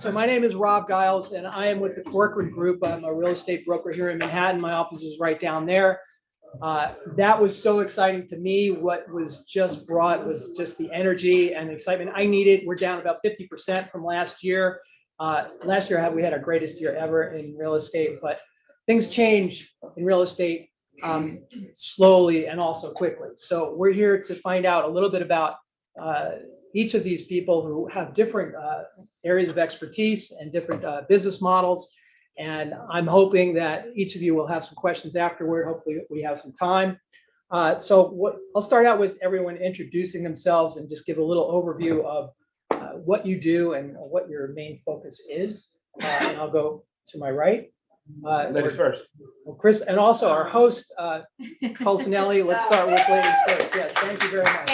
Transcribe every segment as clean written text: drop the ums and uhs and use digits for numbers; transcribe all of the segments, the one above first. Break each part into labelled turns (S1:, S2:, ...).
S1: So my name is Rob Geils, and I am with the Corcoran Group. I'm a real estate broker here in Manhattan. My office is right down there. That was so exciting to me. What was just brought was just the energy and excitement I needed. We're down about 50% from last year. Last year we had our greatest year ever in real estate, but things change in real estate slowly and also quickly. So we're here to find out a little bit about each of these people who have different areas of expertise and different business models. And I'm hoping that each of you will have some questions afterward. Hopefully we have some time. I'll start out with everyone introducing themselves and just give a little overview of what you do and what your main focus is. And I'll go to my right.
S2: Ladies first.
S1: Well, Chris, and also our host, Polsinelli. Let's start with ladies first. Yes, thank you very much.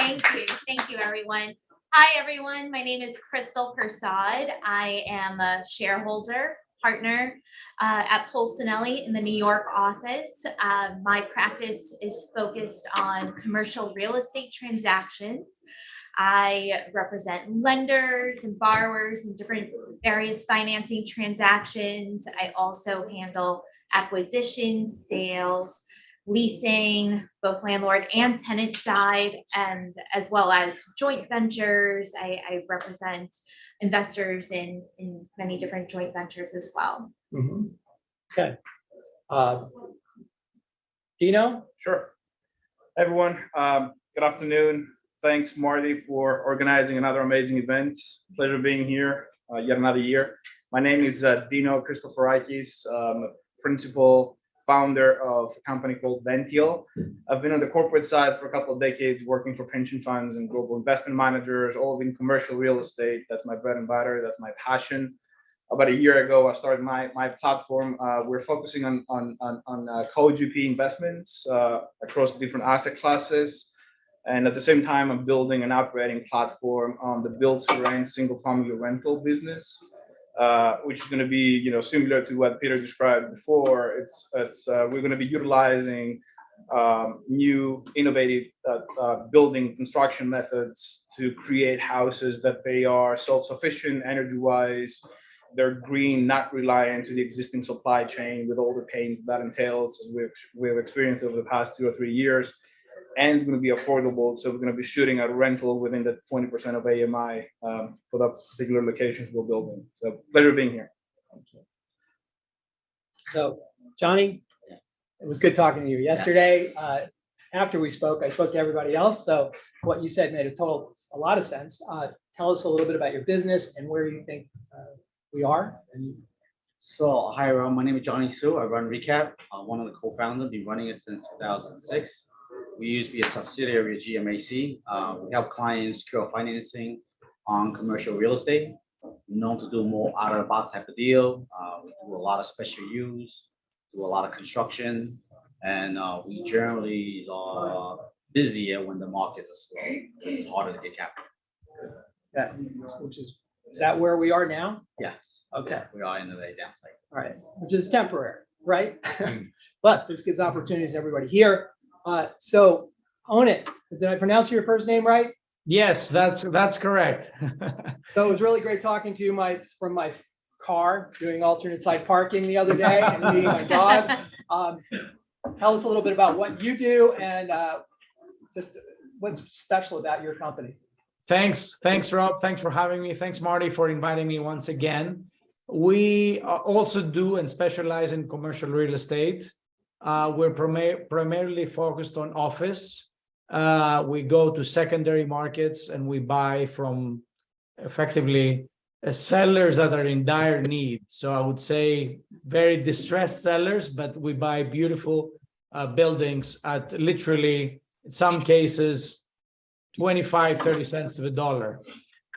S3: Thank you, everyone. Hi, everyone. My name is Persaud. I am a shareholder partner at Polsinelli in the New York office. My practice is focused on commercial real estate transactions. I represent lenders and borrowers in different various financing transactions. I also handle acquisitions, sales, leasing, both landlord and tenant side, and as well as joint ventures. I represent investors in many different joint ventures as well.
S1: Mm-hmm. Okay. Dino?
S2: Sure. Everyone, good afternoon. Thanks, Marty, for organizing another amazing event. Pleasure being here yet another year. My name is Dino Christoforakis, principal founder of a company called Vential. I've been on the corporate side for a couple of decades, working for pension funds and global investment managers, all in commercial real estate. That's my bread and butter. That's my passion. About a year ago, I started my platform. We're focusing on co-GP investments across different asset classes. And at the same time, I'm building an operating platform on the build-to-rent single-family rental business, which is going to be, similar to what Peter described before. We're going to be utilizing new innovative building construction methods to create houses that they are self-sufficient energy-wise. They're green, not reliant to the existing supply chain with all the pains that entails, as we've experienced over the past 2 or 3 years. And it's going to be affordable. So we're going to be shooting at rental within the 20% of AMI for the particular locations we're building. So pleasure being here.
S1: So, Johnny, it was good talking to you yesterday. Yes. After we spoke, I spoke to everybody else. So what you said made a lot of sense. Tell us a little bit about your business and where you think we are.
S4: So, hi, everyone. My name is Johnny Su. I run Recap. I'm one of the co-founders. Been running it since 2006. We used to be a subsidiary of GMAC. We help clients secure financing on commercial real estate. Known to do more out-of-the-box type of deal. We do a lot of special use, do a lot of construction, and we generally are busier when the markets are slow. It's harder to get capital.
S1: Yeah, is that where we are now?
S4: Yes.
S1: Okay.
S4: We are in the down cycle.
S1: All right, which is temporary, right? But this gives opportunities to everybody here. So Onic, did I pronounce your first name right?
S5: Yes, that's correct.
S1: So it was really great talking to you from my car, doing alternate side parking the other day and meeting my dog. Tell us a little bit about what you do and just what's special about your company.
S5: Thanks, Rob. Thanks for having me. Thanks, Marty, for inviting me once again. We also do and specialize in commercial real estate. We're primarily focused on office. We go to secondary markets and we buy from effectively sellers that are in dire need. So I would say very distressed sellers, but we buy beautiful buildings at literally, in some cases, 25, 30 cents to the dollar.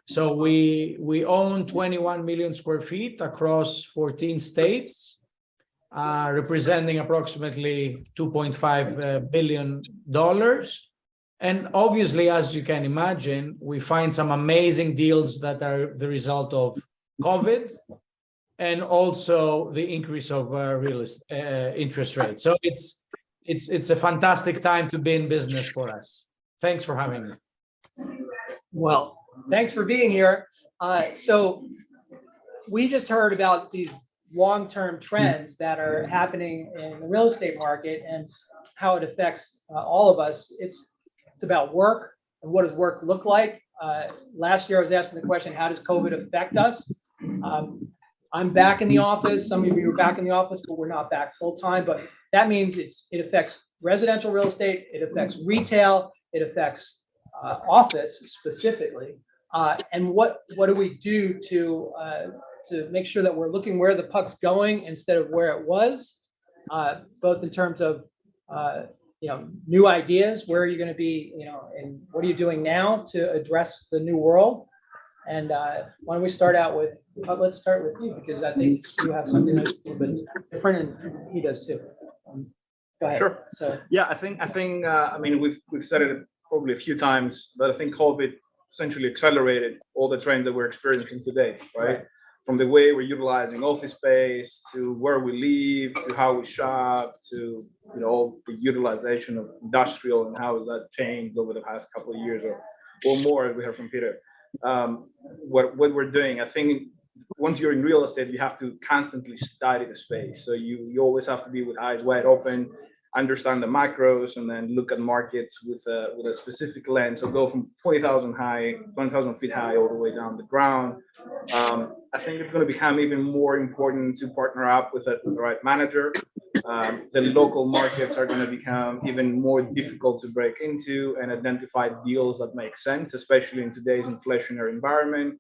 S5: So we own 21 million square feet across 14 states. Representing approximately $2.5 billion. And obviously, as you can imagine, we find some amazing deals that are the result of COVID and also the increase of interest rates. So it's a fantastic time to be in business for us. Thanks for having me.
S1: Well, thanks for being here. So we just heard about these long-term trends that are happening in the real estate market and how it affects all of us. It's about work and what does work look like. Last year I was asking the question, how does COVID affect us? I'm back in the office. Some of you are back in the office, but we're not back full time. But that means it affects residential real estate, it affects retail, it affects office specifically. And what do we do to make sure that we're looking where the puck's going instead of where it was, both in terms of new ideas, where are you going to be, and what are you doing now to address the new world? And why don't we start out with, let's start with you, because I think you have something that's a little bit different, and he does too. Go ahead.
S2: Sure.
S1: So
S2: Yeah, I think I mean we've said it probably a few times, but I think COVID essentially accelerated all the trends that we're experiencing today, right? From the way we're utilizing office space to where we live to how we shop to all the utilization of industrial and how has that changed over the past couple of years or more, as we heard from Peter. What we're doing, I think once you're in real estate, you have to constantly study the space. So you always have to be with eyes wide open, understand the macros, and then look at markets with a specific lens. So go from 20,000 feet high all the way down the ground. I think it's going to become even more important to partner up with the right manager. The local markets are going to become even more difficult to break into and identify deals that make sense, especially in today's inflationary environment.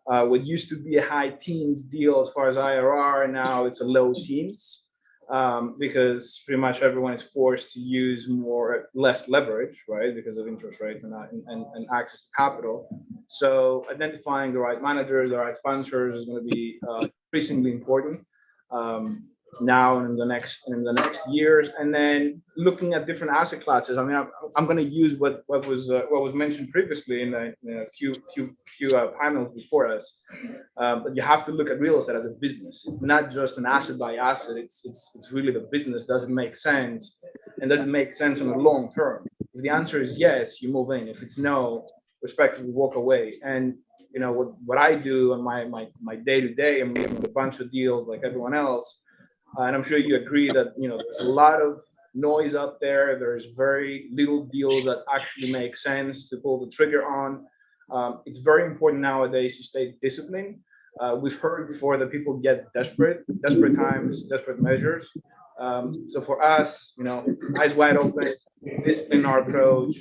S2: What used to be a high teens deal as far as IRR, now it's a low teens, because pretty much everyone is forced to use less leverage, right, because of interest rates and access to capital. So identifying the right managers, the right sponsors is going to be increasingly important now and in the next years. And then looking at different asset classes. I mean, I'm going to use what was mentioned previously in a few panels before us. But you have to look at real estate as a business. It's not just an asset by asset. It's really the business. Does it make sense? And does it make sense in the long term? If the answer is yes, you move in. If it's no, respectively walk away. And what I do on my day-to-day, I'm dealing with a bunch of deals like everyone else. And I'm sure you agree that there's a lot of noise out there. There's very little deals that actually make sense to pull the trigger on. It's very important nowadays to stay disciplined. We've heard before that people get desperate times, desperate measures. So for us, eyes wide open, discipline our approach.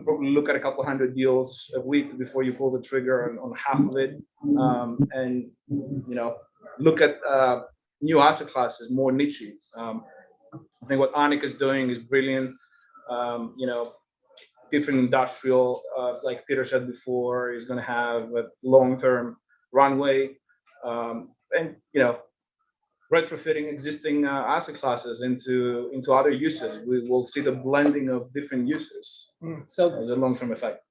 S2: Probably look at a couple hundred deals a week before you pull the trigger on half of it, and look at new asset classes, more niche. I think what Onic is doing is brilliant. Different industrial, like Peter said before, is going to have a long-term runway, and retrofitting existing asset classes into other uses. We will see the blending of different uses.
S1: So
S2: as a long-term effect.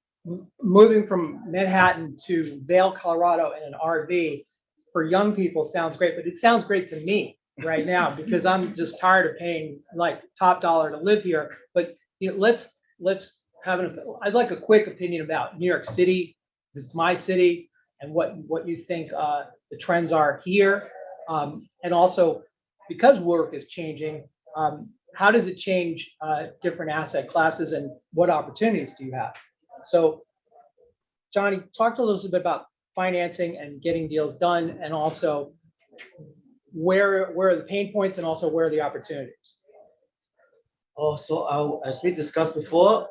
S1: Moving from Manhattan to Vail, Colorado in an RV for young people sounds great, but it sounds great to me right now because I'm just tired of paying like top dollar to live here. But let's have I'd like a quick opinion about New York City. It's my city, and what you think the trends are here, and also because work is changing, how does it change different asset classes, and what opportunities do you have? So, Johnny, talk to us a little bit about financing and getting deals done, and also where are the pain points, and also where are the opportunities?
S4: So as we discussed before,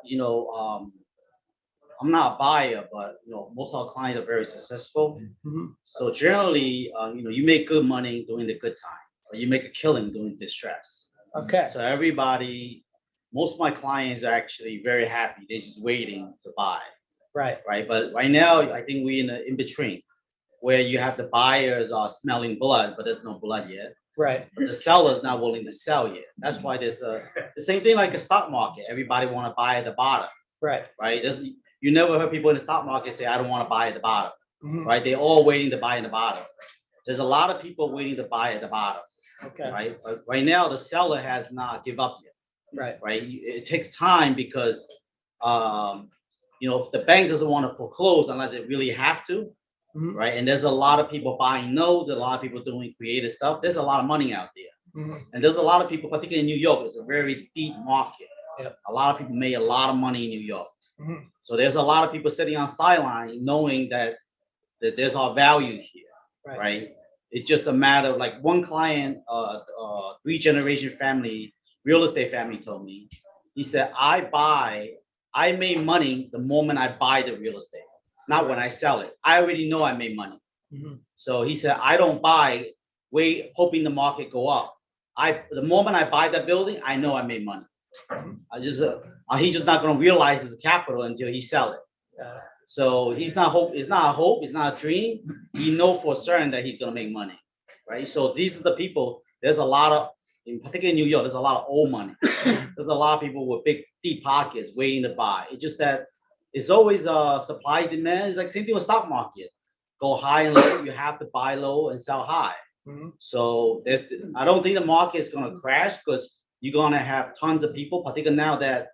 S4: I'm not a buyer, but most of our clients are very successful.
S1: Mm-hmm.
S4: So generally, you make good money during the good time, or you make a killing during distress.
S1: Okay.
S4: So most of my clients are actually very happy. They're just waiting to buy.
S1: Right.
S4: But right now, I think we're in between, where you have the buyers are smelling blood, but there's no blood yet.
S1: Right.
S4: But the seller's not willing to sell yet. That's why there's the same thing like a stock market. Everybody want to buy at the bottom.
S1: Right.
S4: Right. You never heard people in the stock market say, I don't want to buy at the bottom.
S1: Mm-hmm.
S4: Right. They're all waiting to buy at the bottom. There's a lot of people waiting to buy at the bottom.
S1: Okay.
S4: Right. But right now, the seller has not give up yet.
S1: Right.
S4: Right. It takes time because, if the bank doesn't want to foreclose unless they really have to,
S1: Mhm.
S4: right? And there's a lot of people buying nodes, a lot of people doing creative stuff. There's a lot of money out there.
S1: Mhm.
S4: And there's a lot of people, particularly in New York, it's a very deep market.
S1: Yep.
S4: A lot of people made a lot of money in New York.
S1: Mhm.
S4: So there's a lot of people sitting on sideline knowing that there's our value here, right? It's just a matter of like one client, 3-generation family, real estate family told me, he said, I made money the moment I buy the real estate, not when I sell it. I already know I made money.
S1: Mhm.
S4: So he said, I don't buy, wait, hoping the market go up. The moment I buy that building, I know I made money. He's just not gonna realize his capital until he sell it. So it's not a hope, it's not a dream. He know for certain that he's gonna make money, right? So these are the people, there's a lot of, in particular in New York, there's a lot of old money. There's a lot of people with big, deep pockets waiting to buy. It's just that it's always supply demand. It's like same thing with stock market. Go high and low, you have to buy low and sell high.
S1: Mhm.
S4: So I don't think the market is gonna crash because you're gonna have tons of people, particularly now that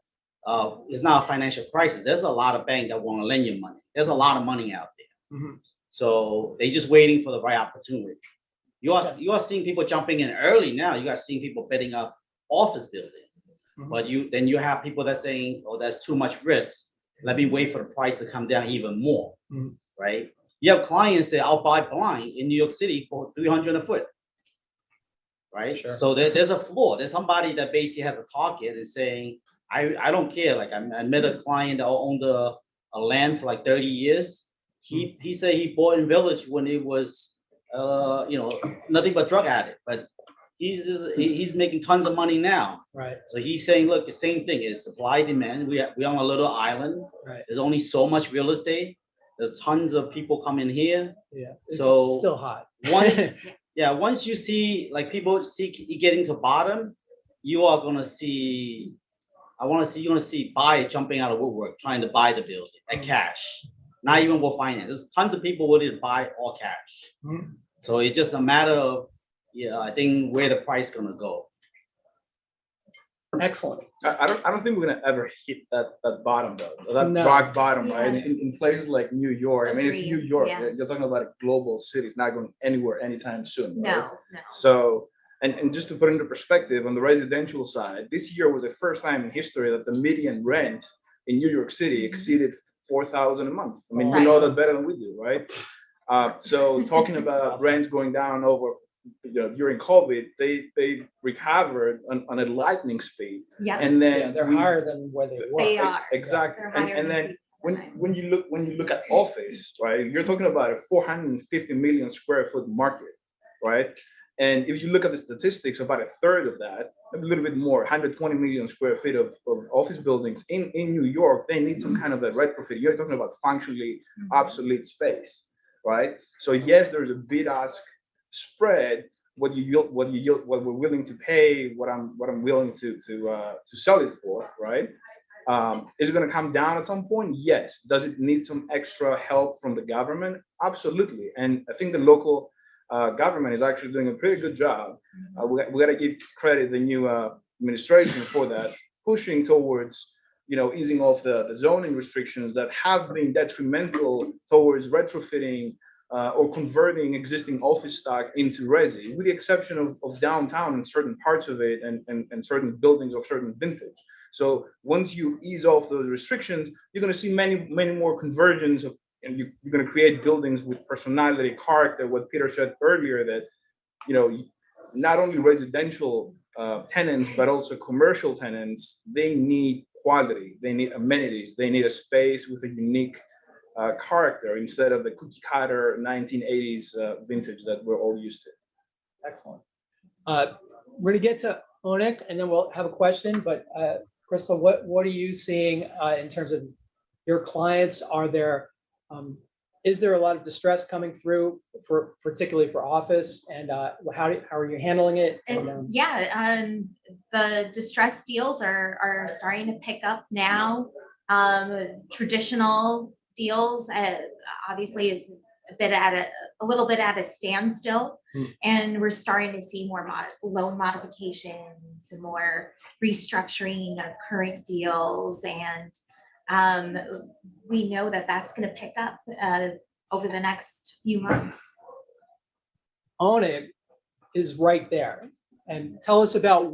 S4: it's not a financial crisis. There's a lot of banks that want to lend you money. There's a lot of money out there.
S1: Mhm.
S4: So they're just waiting for the right opportunity. You are seeing people jumping in early now. You are seeing people bidding up office building.
S1: Mhm.
S4: But then you have people that saying, oh, that's too much risk. Let me wait for the price to come down even more.
S1: Mhm.
S4: Right? You have clients that I'll buy blind in New York City for $300 a foot. Right?
S1: Sure.
S4: So there's a floor. There's somebody that basically has a target and saying, I don't care. Like I met a client that owned a land for like 30 years. He said he bought in Village when it was nothing but drug addict, but he's making tons of money now.
S1: Right.
S4: So he's saying, look, the same thing is supply demand. We're on a little island.
S1: Right.
S4: There's only so much real estate. There's tons of people coming here.
S1: Yeah. It's
S4: So
S1: still hot.
S4: once you see like people see getting to bottom, you are gonna see. You're gonna see buyer jumping out of woodwork trying to buy the building at cash, not even with finance. There's tons of people willing to buy all cash.
S1: Mhm.
S4: So it's just a matter of, I think where the price gonna go.
S1: Excellent.
S2: I don't think we're gonna ever hit that bottom though, that
S1: No.
S2: rock bottom, right?
S3: Yeah.
S2: In places like New York, I mean, it's New
S3: Agreed,
S2: York.
S3: yeah.
S2: You're talking about a global city. It's not going anywhere anytime soon. Right?
S3: No.
S2: So, and just to put into perspective, on the residential side, this year was the first time in history that the median rent in New York City exceeded $4,000 a month. I mean, you know that better than we do, right? So talking about rents going down over, during COVID, they recovered on a lightning speed.
S3: Yeah.
S2: And then
S1: Yeah, they're higher than where they were.
S3: They are.
S2: Exactly.
S3: They're higher
S2: And
S3: than
S2: then
S3: people.
S2: when you look at office, right, you're talking about a 450 million square foot market, right? And if you look at the statistics, about a third of that, a little bit more, 120 million square feet of office buildings in New York, they need some kind of a retrofit. You're talking about functionally obsolete space, right? So yes, there's a bid-ask spread. What we're willing to pay, what I'm willing to sell it for, right? Is it going to come down at some point? Yes. Does it need some extra help from the government? Absolutely. And I think the local government is actually doing a pretty good job. We got to give credit the new administration for that, pushing towards easing off the zoning restrictions that have been detrimental towards retrofitting or converting existing office stock into resi, with the exception of downtown and certain parts of it and certain buildings of certain vintage. So once you ease off those restrictions, you're going to see many more conversions of, and you're going to create buildings with personality, character. What Peter said earlier, that not only residential tenants but also commercial tenants, they need quality, they need amenities, they need a space with a unique character instead of the cookie cutter 1980s vintage that we're all used to.
S1: Excellent. We're gonna get to Onic and then we'll have a question, but Crystal, what are you seeing in terms of your clients? Is there a lot of distress coming through particularly for office, and how are you handling it?
S3: The distressed deals are starting to pick up now. Traditional deals obviously is a little bit at a standstill, and we're starting to see more loan modifications and more restructuring of current deals, and we know that that's going to pick up over the next few months.
S1: Onic is right there. And tell us about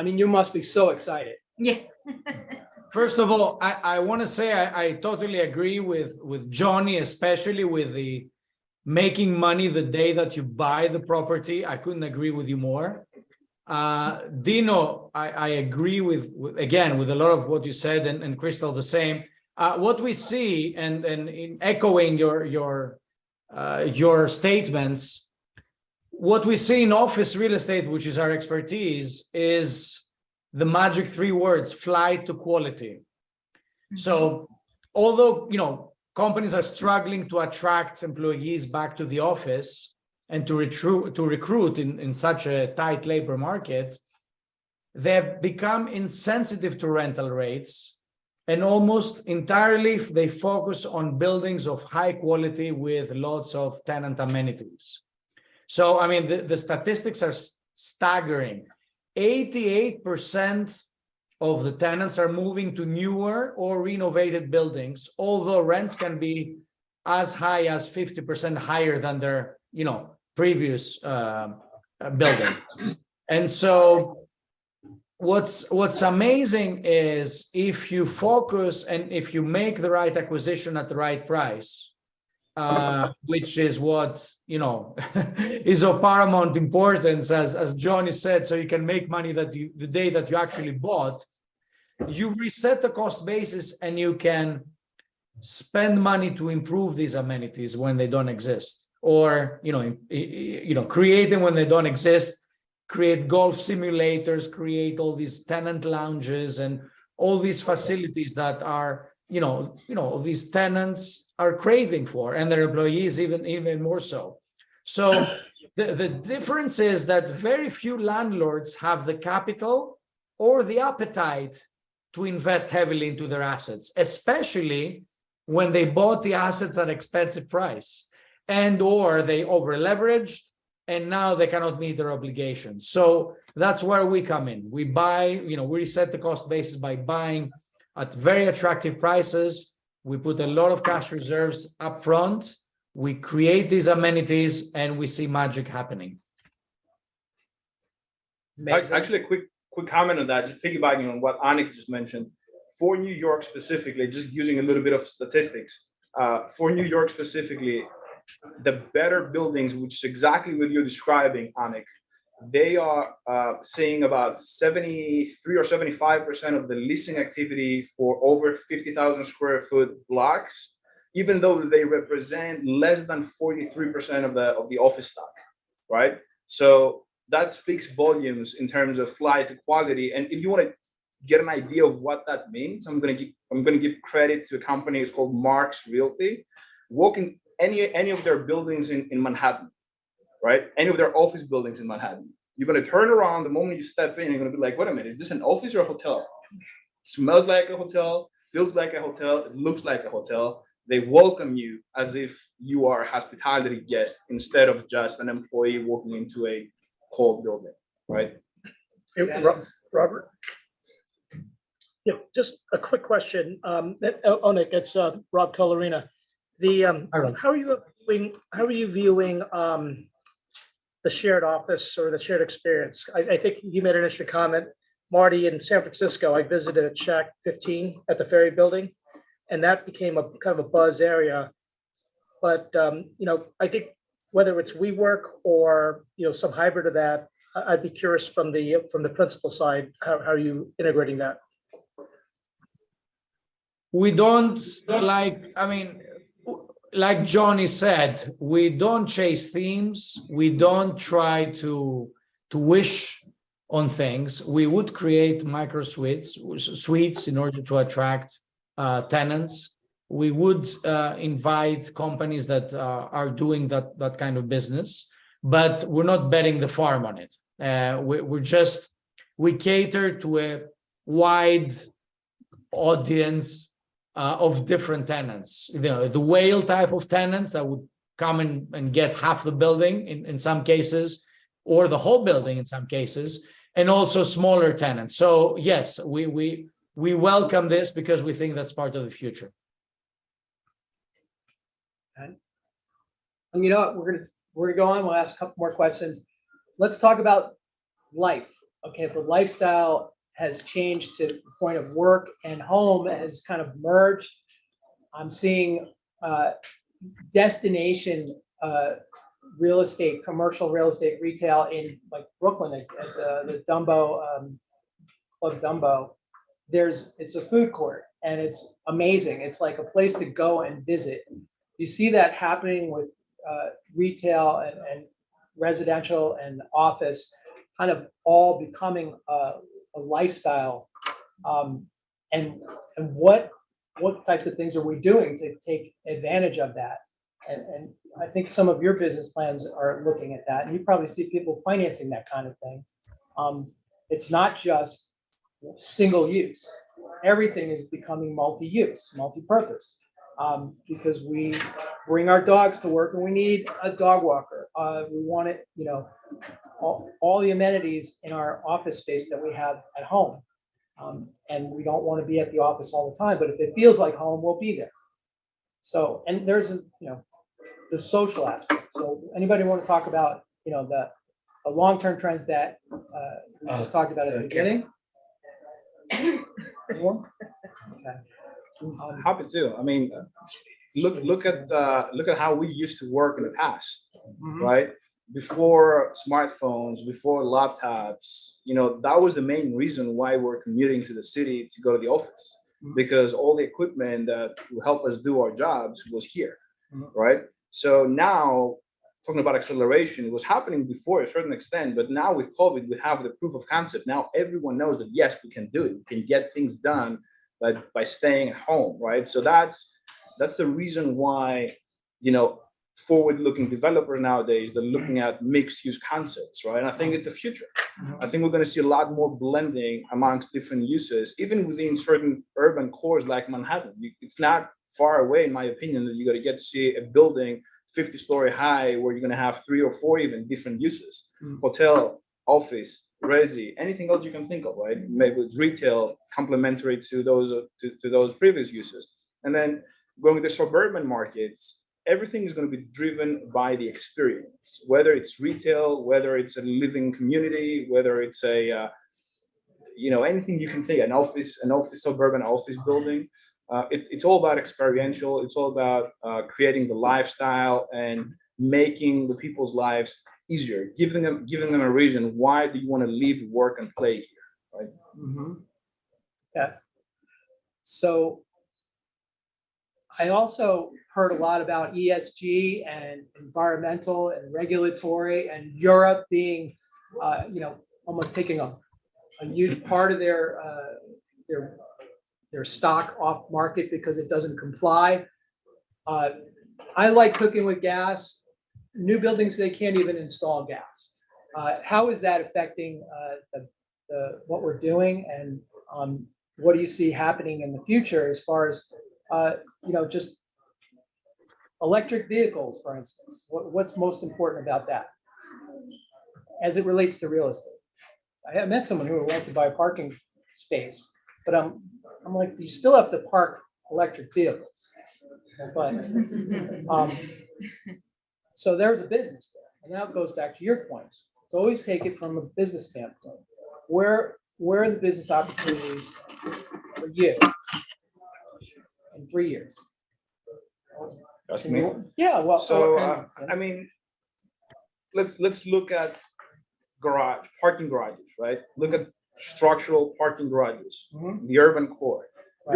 S1: you must be so excited.
S3: Yeah.
S5: First of all, I want to say I totally agree with Johnny, especially with the making money the day that you buy the property. I couldn't agree with you more. Dino, I agree with a lot of what you said, and Crystal the same. What we see, and in echoing your statements, what we see in office real estate, which is our expertise, is the magic three words: flight to quality. So although companies are struggling to attract employees back to the office and to recruit in such a tight labor market, they've become insensitive to rental rates, and almost entirely they focus on buildings of high quality with lots of tenant amenities. So, I mean, the statistics are staggering. 88% of the tenants are moving to newer or renovated buildings, although rents can be as high as 50% higher than their, previous building. And so what's amazing is if you focus and if you make the right acquisition at the right price, which is what is of paramount importance, as Johnny said, so you can make money the day that you actually bought. You reset the cost basis and you can spend money to improve these amenities when they don't exist, or create them when they don't exist. Create golf simulators, create all these tenant lounges and all these facilities that are these tenants are craving for, and their employees even more so. So the difference is that very few landlords have the capital or the appetite to invest heavily into their assets, especially when they bought the assets at expensive price, and or they over leveraged and now they cannot meet their obligations. So that's where we come in. We buy, we reset the cost basis by buying at very attractive prices. We put a lot of cash reserves up front. We create these amenities and we see magic happening.
S2: Actually, a quick comment on that, just piggybacking on what Onic just mentioned. For New York specifically, just using a little bit of statistics, for New York specifically, the better buildings, which is exactly what you're describing, Onic, they are seeing about 73 or 75% of the leasing activity for over 50,000 square foot blocks, even though they represent less than 43% of the office stock, right? So that speaks volumes in terms of flight to quality. And if you want to get an idea of what that means, I'm going to give credit to a company. It's called Marks Realty. Walking any of their buildings in Manhattan, right? Any of their office buildings in Manhattan, you're going to turn around the moment you step in. You're going to be like, wait a minute, is this an office or a hotel? It smells like a hotel, feels like a hotel, it looks like a hotel. They welcome you as if you are a hospitality guest instead of just an employee walking into a cold building, right?
S6: Hey, Robert. Yeah, just a quick question. Onic, it's Rob Colorina. How are you viewing the shared office or the shared experience? I think you made an interesting comment, Marty. In San Francisco, I visited at Shack 15 at the Ferry Building, and that became a kind of a buzz area. But I think whether it's WeWork or some hybrid of that, I'd be curious from the principal side, how are you integrating that?
S5: We don't like Johnny said, we don't chase themes. We don't try to wish on things. We would create micro suites in order to attract tenants. We would invite companies that are doing that kind of business, but we're not betting the farm on it. We cater to a wide audience of different tenants. The whale type of tenants that would come and get half the building in some cases, or the whole building in some cases, and also smaller tenants. So yes, we welcome this because we think that's part of the future.
S1: And you know what, we're gonna go on, we'll ask a couple more questions. Let's talk about life. Okay, the lifestyle has changed to the point of work and home has kind of merged. I'm seeing destination real estate, commercial real estate retail in like Brooklyn at the Dumbo, Club Dumbo. It's a food court and it's amazing. It's like a place to go and visit. You see that happening with retail and residential and office kind of all becoming a lifestyle. And what types of things are we doing to take advantage of that? And I think some of your business plans are looking at that, and you probably see people financing that kind of thing. It's not just single use. Everything is becoming multi-use, multi-purpose, because we bring our dogs to work and we need a dog walker. We want it, you know, all the amenities in our office space that we have at home. And we don't want to be at the office all the time, but if it feels like home, we'll be there. So, and there's the social aspect. So anybody want to talk about, the long-term trends that we just talked about at the beginning? Anyone? Okay.
S2: Happy to. I mean, look at how we used to work in the past, right? Before smartphones, before laptops, that was the main reason why we're commuting to the city to go to the office, because all the equipment that will help us do our jobs was here, right? So now, talking about acceleration, it was happening before a certain extent, but now with COVID, we have the proof of concept. Now everyone knows that yes, we can do it. We can get things done by staying at home, right? So that's the reason why, forward-looking developers nowadays, they're looking at mixed-use concepts, right? And I think it's the future. I think we're going to see a lot more blending amongst different uses, even within certain urban cores like Manhattan. It's not far away, in my opinion, that you're going to get to see a building 50-story high where you're going to have 3 or 4 even different uses: hotel, office, resi, anything else you can think of, right? Maybe it's retail, complementary to those previous uses. And then going to the suburban markets, everything is going to be driven by the experience, whether it's retail, whether it's a living community, whether it's anything you can think, an office, suburban office building. It's all about experiential. It's all about creating the lifestyle and making the people's lives easier, giving them a reason why do you want to live, work, and play here, right?
S1: Yeah. So I also heard a lot about ESG and environmental and regulatory, and Europe being, almost taking a huge part of their stock off market because it doesn't comply. I like cooking with gas. New buildings, they can't even install gas. How is that affecting what we're doing, and what do you see happening in the future as far as just electric vehicles, for instance? What's most important about that as it relates to real estate? I have met someone who wants to buy a parking space, but I'm like, you still have to park electric vehicles. But so there's a business there, and now it goes back to your points. Let's always take it from a business standpoint. Where are the business opportunities for you in 3 years?
S2: Asking me?
S1: Yeah, well,
S2: so let's look at parking garages, right? Look at structural parking garages, the urban core. Right.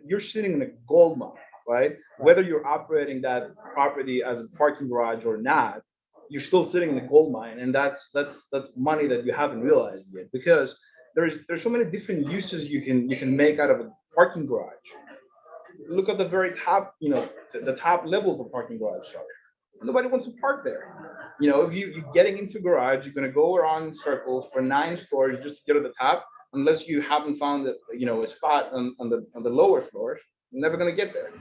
S2: You're sitting in a gold mine, right? Whether you're operating that property as a parking garage or not, you're still sitting in a gold mine, and that's money that you haven't realized yet, because there's so many different uses you can make out of a parking garage. Look at the very top, the top level of a parking garage structure. Nobody wants to park there. If you're getting into a garage, you're going to go around in circles for 9 stories just to get to the top, unless you haven't found a spot on the lower floors. You're never going to get there.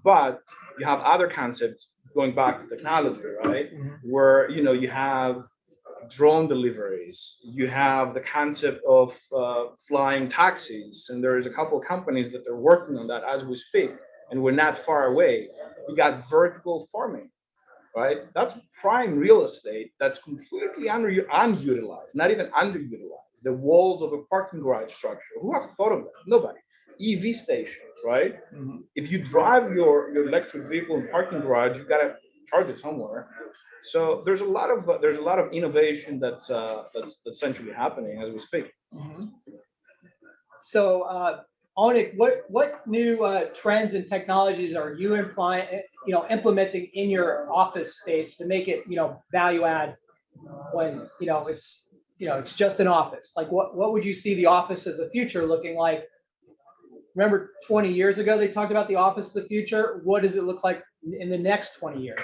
S2: But you have other concepts going back to technology, right? Where you have drone deliveries, you have the concept of flying taxis, and there is a couple of companies that are working on that as we speak, and we're not far away. We got vertical farming. right? That's prime real estate that's completely unutilized, not even underutilized. The walls of a parking garage structure. Who have thought of that? Nobody. EV stations, right? If you drive your electric vehicle in parking garage, you gotta charge it somewhere. So there's a lot of innovation that's essentially happening as we speak.
S1: So, Onic, what new trends and technologies are you implementing in your office space to make it, value add when, it's just an office? Like what would you see the office of the future looking like? Remember 20 years ago, they talked about the office of the future. What does it look like in the next 20 years?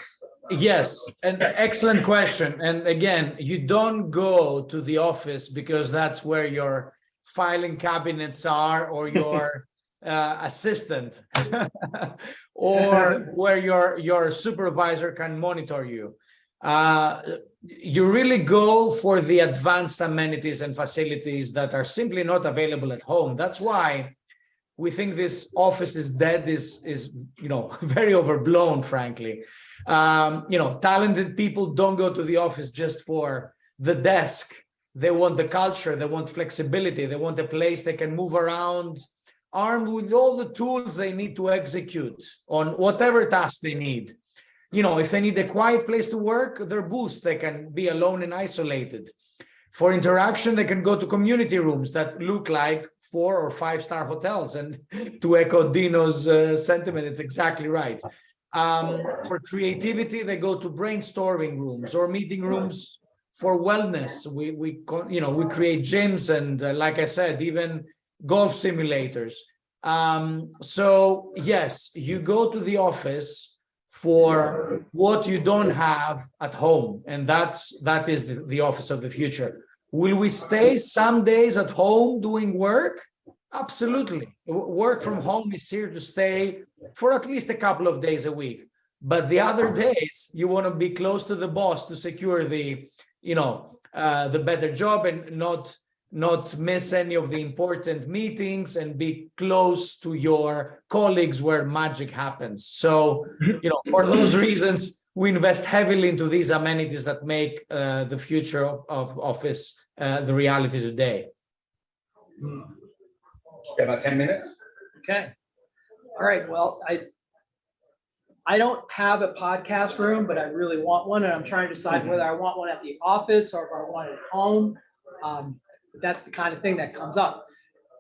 S5: Yes, an excellent question. And again, you don't go to the office because that's where your filing cabinets are, or your assistant, or where your supervisor can monitor you. You really go for the advanced amenities and facilities that are simply not available at home. That's why we think this office is dead is very overblown, frankly. Talented people don't go to the office just for the desk. They want the culture, they want flexibility, they want a place they can move around, armed with all the tools they need to execute on whatever task they need. If they need a quiet place to work, their booths, they can be alone and isolated. For interaction, they can go to community rooms that look like 4- or 5-star hotels. And to echo Dino's sentiment, it's exactly right. For creativity, they go to brainstorming rooms or meeting rooms for wellness. We create gyms and, like I said, even golf simulators. So yes, you go to the office for what you don't have at home, and that is the office of the future. Will we stay some days at home doing work? Absolutely. Work from home is here to stay for at least a couple of days a week. But the other days, you want to be close to the boss to secure the better job and not miss any of the important meetings, and be close to your colleagues where magic happens. So, for those reasons, we invest heavily into these amenities that make the future of office the reality today.
S7: About 10 minutes.
S1: Okay. All right. Well, I don't have a podcast room, but I really want one, and I'm trying to decide whether I want one at the office or if I want it at home. But that's the kind of thing that comes up.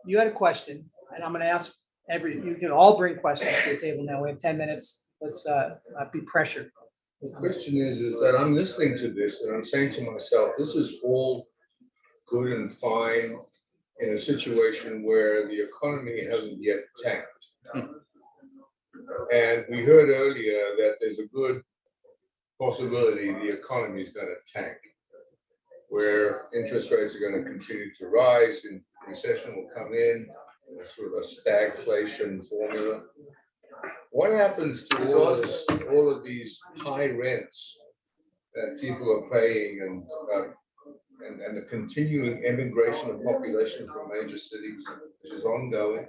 S1: You had a question, and I'm going to ask you can all bring questions to the table now. We have 10 minutes. Let's be pressured.
S8: The question is that I'm listening to this and I'm saying to myself, this is all good and fine in a situation where the economy hasn't yet tanked. And we heard earlier that there's a good possibility the economy is going to tank, where interest rates are going to continue to rise and recession will come in, sort of a stagflation formula. What happens to all of these high rents that people are paying, and the continuing immigration of population from major cities, which is ongoing?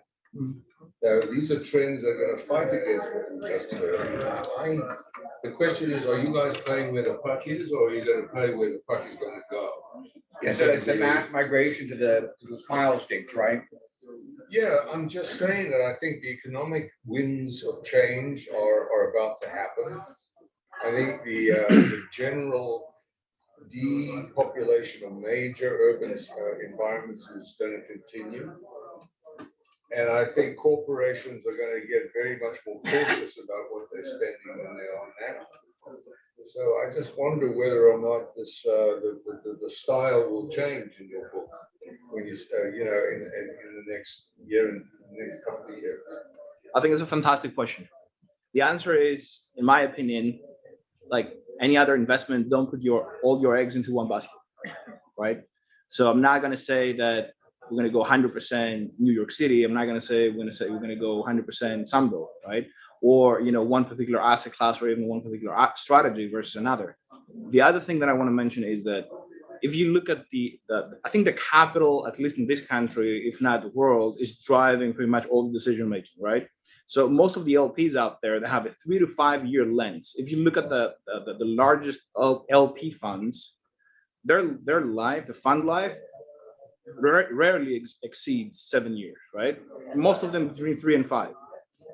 S8: These are trends that are going to fight against what we just heard. The question is, are you guys playing where the puck is, or are you going to play where the puck is going to go?
S7: Yeah, so it's the mass migration to the smile states, right?
S8: Yeah, I'm just saying that I think the economic winds of change are about to happen. I think the general depopulation of major urban environments is going to continue. And I think corporations are going to get very much more cautious about what they're spending than they are now. So I just wonder whether or not this the style will change in your book when you in the next year and the next couple of years.
S2: I think it's a fantastic question. The answer is, in my opinion, like any other investment, don't put all your eggs into one basket, right? So I'm not going to say that we're going to go 100% New York City. I'm not going to say we're going to go 100% Sunbelt, right? Or one particular asset class or even one particular strategy versus another. The other thing that I want to mention is that if you look at I think the capital, at least in this country, if not the world, is driving pretty much all the decision making, right? So most of the LPs out there, they have a 3 to 5 year lens. If you look at the largest LP funds, their life, the fund life, rarely exceeds 7 years, right? And most of them between 3 and 5.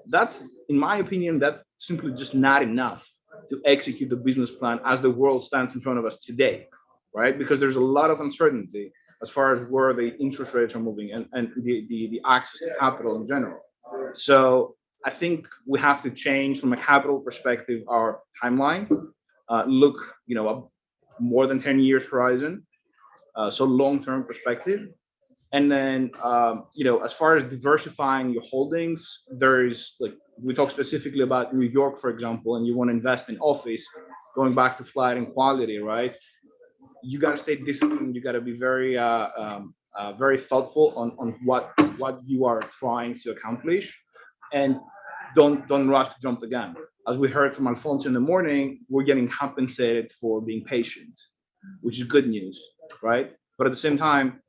S2: That's, in my opinion, that's simply just not enough to execute the business plan as the world stands in front of us today, right? Because there's a lot of uncertainty as far as where the interest rates are moving and the access to capital in general. So I think we have to change from a capital perspective our timeline, look, more than 10 years horizon, so long-term perspective. And then, as far as diversifying your holdings, there's like, we talk specifically about New York, for example, and you want to invest in office, going back to flight and quality, right? You got to stay disciplined. You got to be very, very thoughtful on what you are trying to accomplish, and don't rush to jump the gun. As we heard from Alfonso in the morning, we're getting compensated for being patient, which is good news, right? But at the same time,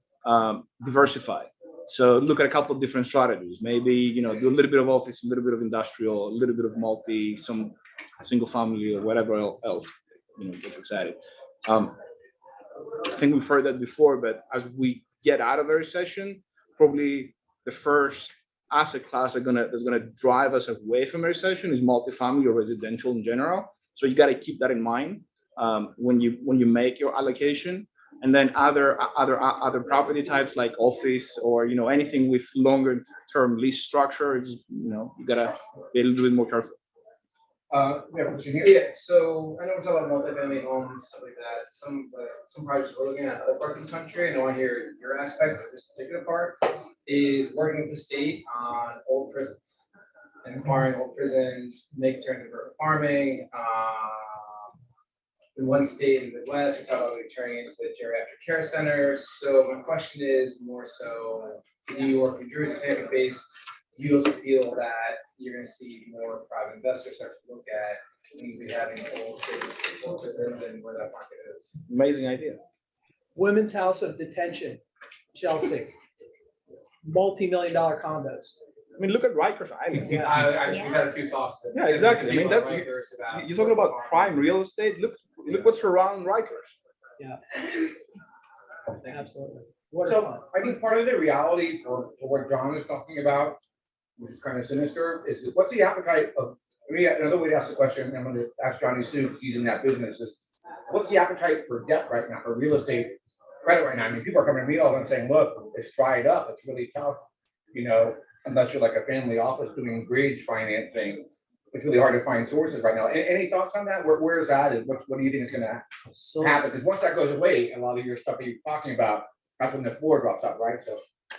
S2: diversify. So look at a couple of different strategies. Maybe, do a little bit of office, a little bit of industrial, a little bit of multi, some single family or whatever else, get you excited. I think we've heard that before, but as we get out of the recession, probably the first asset class that's gonna drive us away from a recession is multifamily or residential in general. So you got to keep that in mind when you make your allocation. And then other property types like office or anything with longer term lease structure is you gotta be a little bit more careful.
S7: Yeah, so I know it's about multifamily homes, stuff like that. Some projects we're looking at other parts of the country. I know I hear your aspect of this particular part is working with the state on old prisons and acquiring old prisons, make turn convert farming. In one state in the Midwest, we talk about turning into geriatric care centers. So my question is more so New York, New Jersey, Connecticut based. Do you also feel that you're going to see more private investors start to look at maybe having old prisons and where that market is?
S2: Amazing idea.
S1: Women's House of Detention, Chelsea, multi-million-dollar condos.
S2: I mean, look at Rikers Island.
S7: We've had a few talks.
S2: Yeah, exactly. I mean, you're talking about prime real estate. Look what's around Rikers.
S1: Yeah, absolutely.
S7: So I think part of the reality for what John is talking about, which is kind of sinister, is what's the appetite of, another way to ask the question, I'm going to ask Johnny Sue because he's in that business, is what's the appetite for debt right now, for real estate credit right now? I mean, people are coming to me all the time saying, look, it's dried up. It's really tough, unless you're like a family office doing bridge financing. It's really hard to find sources right now. Any thoughts on that? Where is that, and what do you think is going to happen? Because once that goes away, a lot of your stuff that you're talking about, that's when the floor drops out, right? So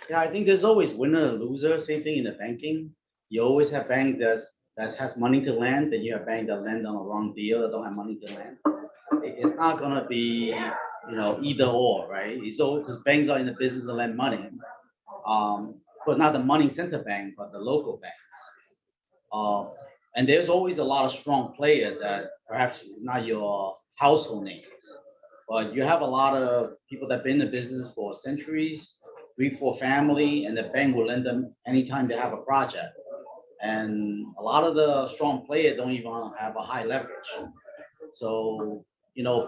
S4: Yeah, I think there's always winner and loser. Same thing in the banking. You always have bank that has money to lend, then you have bank that lend on a wrong deal that don't have money to lend. It's not gonna be either or, right? It's all because banks are in the business of lend money. But not the money center bank, but the local banks. And there's always a lot of strong players that perhaps not your household names, but you have a lot of people that have been in the business for centuries, 3-4 family, and the bank will lend them anytime they have a project. And a lot of the strong players don't even have a high leverage. So,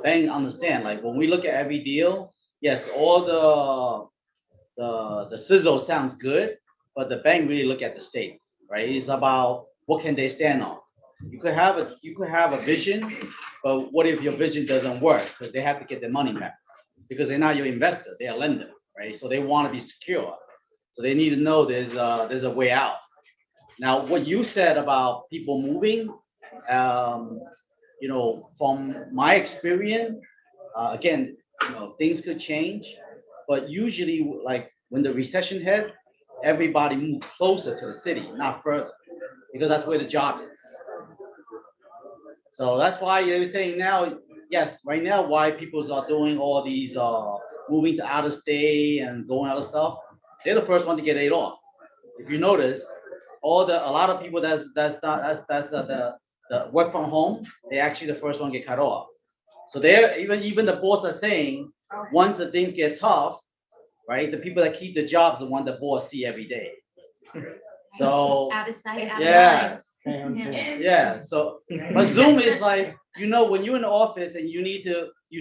S4: bank understand, like when we look at every deal, yes, all the sizzle sounds good, but the bank really look at the state, right? It's about what can they stand on. You could have a vision, but what if your vision doesn't work because they have to get their money back because they're not your investor, they're a lender, right? So they want to be secure. So they need to know there's a way out. Now, what you said about people moving, from my experience, again, things could change, but usually, like when the recession hit, everybody moved closer to the city, not further, because that's where the job is. So that's why you're saying now, yes, right now, why people are doing all these moving to out of state and going other stuff, they're the first one to get laid off. If you notice, a lot of people that's the work from home, they actually the first one get cut off. So they're even the boss are saying once the things get tough, right, the people that keep the jobs, the one the boss see every day. So,
S3: Out of sight, out
S4: yeah,
S3: of mind.
S4: yeah, so, but Zoom is like, when you're in the office and you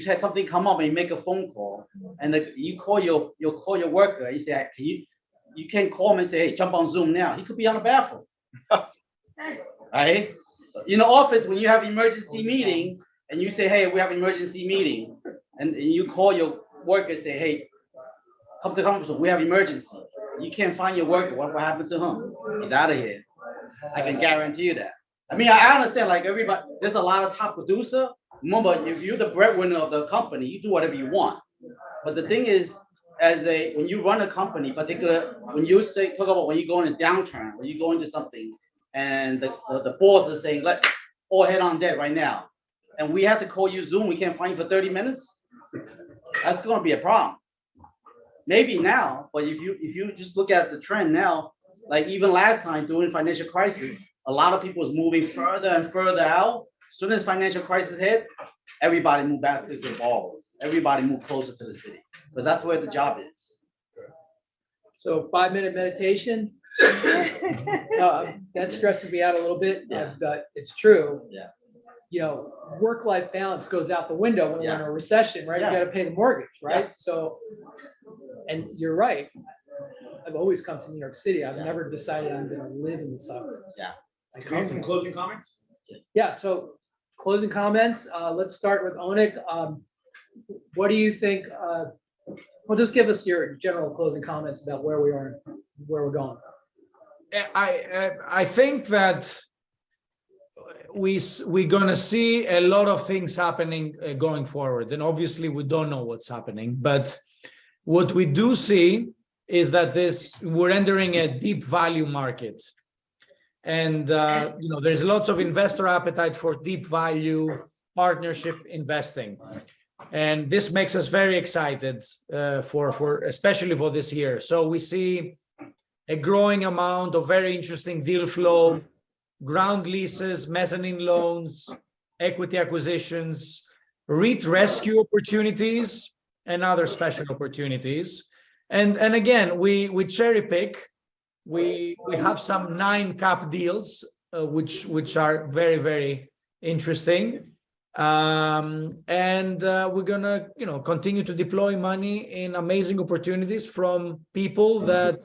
S4: have something come up and you make a phone call, and you'll call your worker, you say, you can't call him and say, hey, jump on Zoom now. He could be on the bathroom. Right? In the office, when you have emergency meeting and you say, hey, we have emergency meeting, and you call your worker and say, hey, come to the conference room, we have emergency. You can't find your worker. What happened to him? He's out of here. I can guarantee you that. I mean, I understand, like everybody, there's a lot of top producer. Remember, if you're the breadwinner of the company, you do whatever you want. But the thing is, when you run a company, particularly when you talk about when you go in a downturn, when you go into something, and the boss is saying, let all head on deck right now, and we have to call you Zoom, we can't find you for 30 minutes. That's going to be a problem. Maybe now, but if you just look at the trend now, like even last time during financial crisis, a lot of people was moving further and further out. As soon as financial crisis hit, everybody moved back to the boroughs. Everybody moved closer to the city because that's where the job is.
S1: So 5-minute meditation. That stresses me out a little bit, but it's true.
S4: Yeah.
S1: Work-life balance goes out the window when we're in a recession, right?
S4: Yeah.
S1: You gotta pay the mortgage, right?
S4: Yeah.
S1: So, and you're right. I've always come to New York City. I've never decided I'm gonna live in the suburbs.
S4: Yeah.
S7: Some closing comments?
S1: Yeah, so closing comments, let's start with Onic. What do you think? Well, just give us your general closing comments about where we are, where we're going.
S5: I think that we're gonna see a lot of things happening going forward, and obviously we don't know what's happening. But what we do see is that we're entering a deep value market, and there's lots of investor appetite for deep value partnership investing, and this makes us very excited for especially for this year. So we see a growing amount of very interesting deal flow, ground leases, mezzanine loans, equity acquisitions, REIT rescue opportunities, and other special opportunities. And again, we cherry pick. We have some 9 cap deals, which are very, very interesting. And we're gonna continue to deploy money in amazing opportunities from people that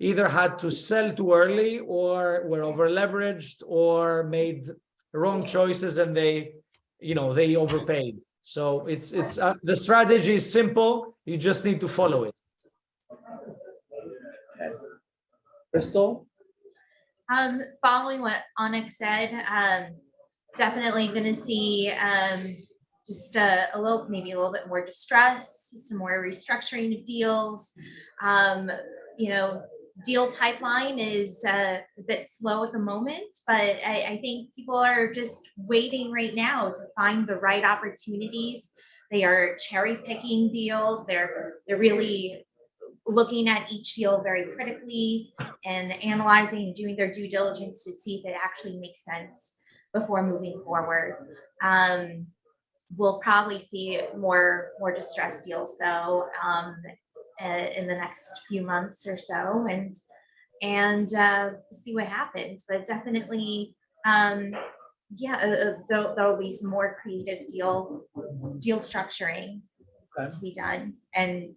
S5: either had to sell too early or were over leveraged or made wrong choices and they overpaid. So it's the strategy is simple. You just need to follow it.
S1: Crystal?
S3: Following what Onic said, definitely going to see just maybe a little bit more distress, some more restructuring of deals. Deal pipeline is a bit slow at the moment, but I think people are just waiting right now to find the right opportunities. They are cherry picking deals. They're really looking at each deal very critically and analyzing and doing their due diligence to see if it actually makes sense before moving forward. We'll probably see more distressed deals though in the next few months or so, and see what happens. But definitely, there'll be some more creative deal structuring to be done, and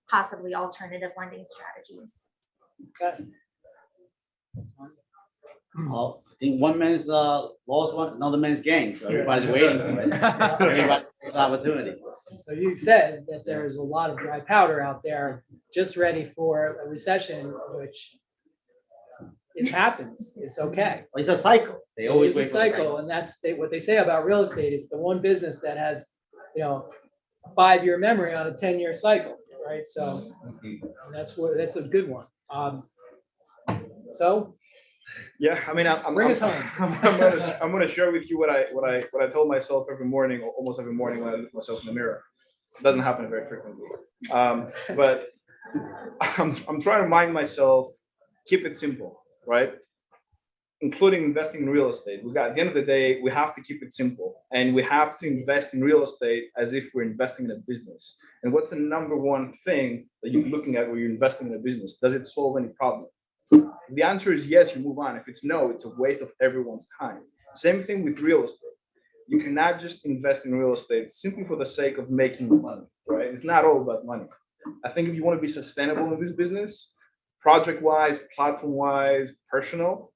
S3: possibly alternative lending strategies.
S1: Okay.
S4: Well, I think one man's lost one, another man's gained. So everybody's waiting for it. Everybody's an opportunity.
S1: So you said that there's a lot of dry powder out there just ready for a recession, which it happens. It's okay.
S4: It's a cycle. They always wait
S1: It's a
S4: for the
S1: cycle, and that's what they say about real estate. It's the one business that has, a 5-year memory on a 10-year cycle, right? So that's a good one. So.
S2: Yeah, I mean,
S1: Bring us home.
S2: I'm gonna share with you what I told myself every morning, or almost every morning when I look at myself in the mirror. It doesn't happen very frequently, but I'm trying to remind myself, keep it simple, right? including investing in real estate. At the end of the day, we have to keep it simple, and we have to invest in real estate as if we're investing in a business. And what's the number one thing that you're looking at when you're investing in a business? Does it solve any problem? If the answer is yes, you move on. If it's no, it's a waste of everyone's time. Same thing with real estate. You cannot just invest in real estate simply for the sake of making money, right? It's not all about money. I think if you want to be sustainable in this business, project-wise, platform-wise, personal,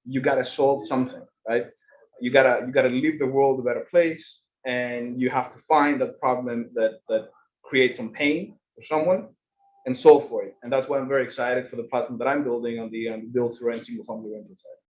S2: you got to solve something, right? You gotta leave the world a better place, and you have to find that problem that creates some pain for someone and solve for it. And that's why I'm very excited for the platform that I'm building on the build to rent single family rental side.